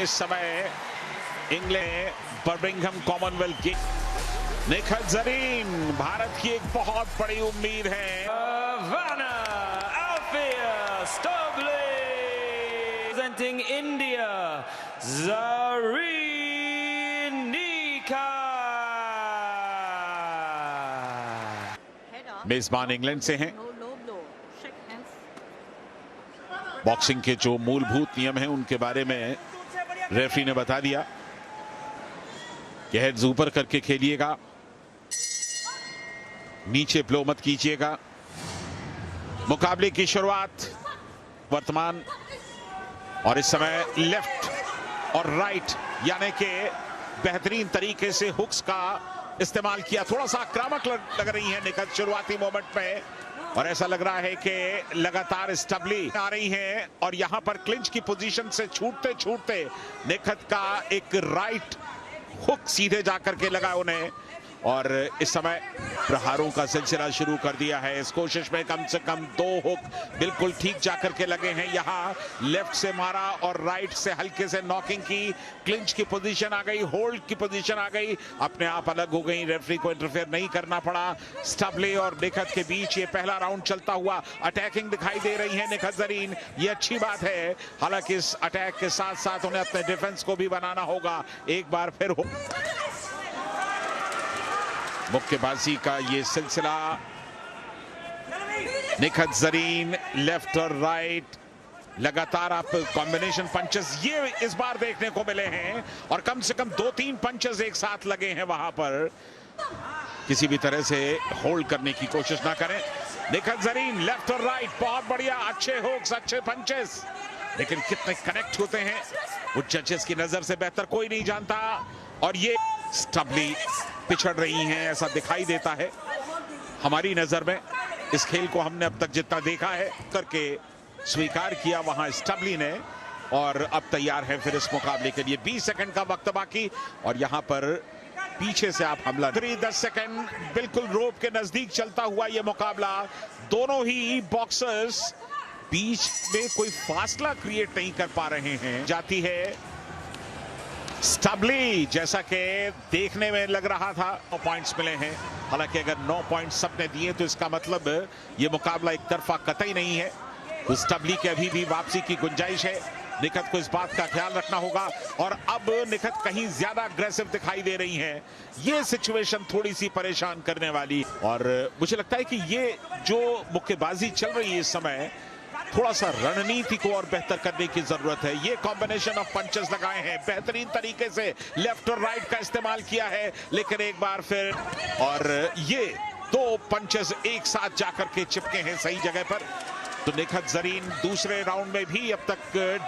इस समय England Birmingham Commonwealth games. Nikhat Zareen Bharat की एक बहुत बड़ी उम्मीद है। Representing India, Zareen Nika। मेजबान इंग्लैंड से हैं। बॉक्सिंग के जो मूलभूत नियम हैं उनके बारे में रेफरी ने बता दिया कि हेड्स ऊपर करके खेलिएगा, नीचे ब्लो मत कीजिएगा। मुकाबले की शुरुआत वर्तमान और इस समय लेफ्ट और राइट यानी कि बेहतरीन तरीके से हुक्स का इस्तेमाल किया। थोड़ा सा आक्रामक लग रही है निखत शुरुआती मोमेंट में, और ऐसा लग रहा है कि लगातार स्टबली आ रही हैं और यहां पर क्लिंच की पोजीशन से छूटते छूटते निखत का एक राइट हुक सीधे जाकर के लगा उन्हें, और इस समय प्रहारों का सिलसिला शुरू कर दिया है। इस कोशिश में कम से कम 2 हुक बिल्कुल ठीक जाकर के लगे हैं। यहाँ लेफ्ट से मारा और राइट से हल्के से नॉकिंग की, क्लिंच की पोजीशन आ गई, होल्ड की पोजीशन आ गई, अपने आप अलग हो गई। रेफरी को इंटरफेयर नहीं करना पड़ा। स्टबले और निखत के बीच ये पहला राउंड चलता हुआ अटैकिंग दिखाई दे रही है निखत जरीन। ये अच्छी बात है, हालांकि इस अटैक के साथ साथ उन्हें अपने डिफेंस को भी बनाना होगा। एक बार फिर हो मुक्केबाजी का ये सिलसिला, निखत जरीन लेफ्ट और राइट लगातार आप कॉम्बिनेशन पंचेस ये इस बार देखने को मिले हैं, और कम से कम 2-3 पंचेस एक साथ लगे हैं। वहां पर किसी भी तरह से होल्ड करने की कोशिश ना करें। निखत जरीन लेफ्ट और राइट बहुत बढ़िया, अच्छे हुक्स, अच्छे पंचेस, लेकिन कितने कनेक्ट होते हैं वो जजेस की नजर से बेहतर कोई नहीं जानता। और ये स्टबली पिछड़ रही हैं ऐसा दिखाई देता है हमारी नजर में। इस खेल को हमने अब तक जितना देखा है करके स्वीकार किया वहां स्टबली ने, और अब तैयार है फिर इस मुकाबले के लिए। 20 सेकंड का वक्त बाकी, और यहां पर पीछे से आप हमला 10 सेकंड बिल्कुल रोप के नजदीक चलता हुआ यह मुकाबला। दोनों ही बॉक्सर्स बीच में कोई फासला क्रिएट नहीं कर पा रहे हैं। जाती है स्टबली, जैसा कि देखने में लग रहा था 9 पॉइंट्स मिले हैं। हालांकि अगर 9 पॉइंट्स सबने दिए तो इसका मतलब ये मुकाबला एक तरफा कतई नहीं है। तो स्टबली के अभी भी वापसी की गुंजाइश है। निखत को इस बात का ख्याल रखना होगा, और अब निखत कहीं ज्यादा अग्रेसिव दिखाई दे रही हैं। ये सिचुएशन थोड़ी सी परेशान करने वाली, और मुझे लगता है कि ये जो मुक्केबाजी चल रही है इस समय, थोड़ा सा रणनीति को और बेहतर करने की जरूरत है। ये कॉम्बिनेशन ऑफ पंचेस लगाए हैं, बेहतरीन तरीके से लेफ्ट और राइट का इस्तेमाल किया है, लेकिन एक बार फिर और ये 2 पंचेस एक साथ जाकर के चिपके हैं सही जगह पर। तो निखत जरीन दूसरे राउंड में भी अब तक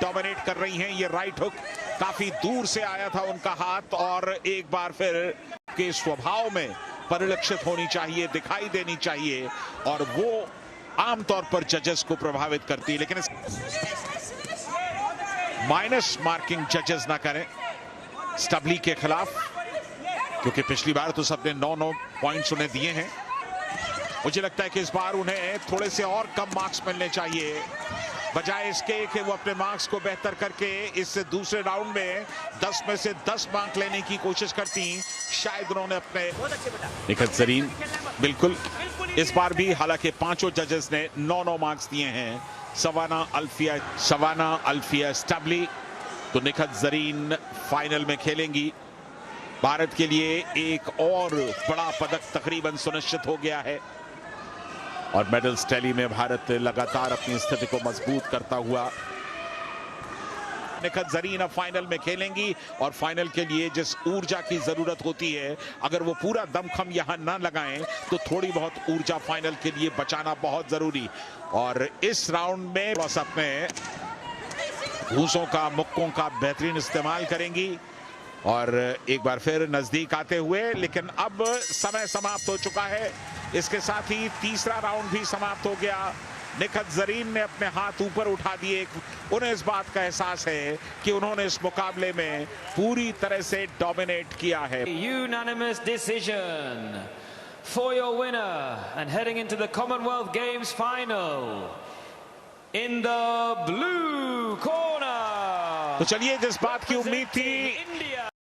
डोमिनेट कर रही हैं। ये राइट हुक काफी दूर से आया था उनका हाथ, और एक बार फिर के स्वभाव में परिलक्षित होनी चाहिए, दिखाई देनी चाहिए, और वो आमतौर पर जजेस को प्रभावित करती है। लेकिन माइनस मार्किंग जजेस ना करें स्टबली के खिलाफ, क्योंकि पिछली बार तो सबने 9 पॉइंट्स उन्हें दिए हैं। मुझे लगता है कि इस बार उन्हें थोड़े से और कम मार्क्स मिलने चाहिए, बजाय इसके कि वो अपने मार्क्स को बेहतर करके इस दूसरे राउंड में 10 में से 10 मार्क लेने की कोशिश करती। शायद उन्होंने अपने निखत जरीन बिल्कुल इस बार भी, हालांकि 5 जजेस ने 9 मार्क्स दिए हैं। शवाना अल्फिया स्टबली, तो निखत जरीन फाइनल में खेलेंगी। भारत के लिए एक और बड़ा पदक तकरीबन सुनिश्चित हो गया है, और मेडल्स टैली में भारत लगातार अपनी स्थिति को मजबूत करता हुआ। निखत जरीन अब फाइनल में खेलेंगी, और फाइनल के लिए जिस ऊर्जा की जरूरत होती है, अगर वो पूरा दमखम यहां ना लगाएं तो थोड़ी बहुत ऊर्जा फाइनल के लिए बचाना बहुत जरूरी। और इस राउंड में बस अपने घूसों का, मुक्कों का बेहतरीन इस्तेमाल करेंगी, और एक बार फिर नजदीक आते हुए, लेकिन अब समय समाप्त हो चुका है। इसके साथ ही तीसरा राउंड भी समाप्त हो गया। निखत जरीन ने अपने हाथ ऊपर उठा दिए। उन्हें इस बात का एहसास है कि उन्होंने इस मुकाबले में पूरी तरह से डोमिनेट किया है। Unanimous decision for your winner and heading into the Commonwealth Games final in the blue corner, तो चलिए जिस बात की उम्मीद थी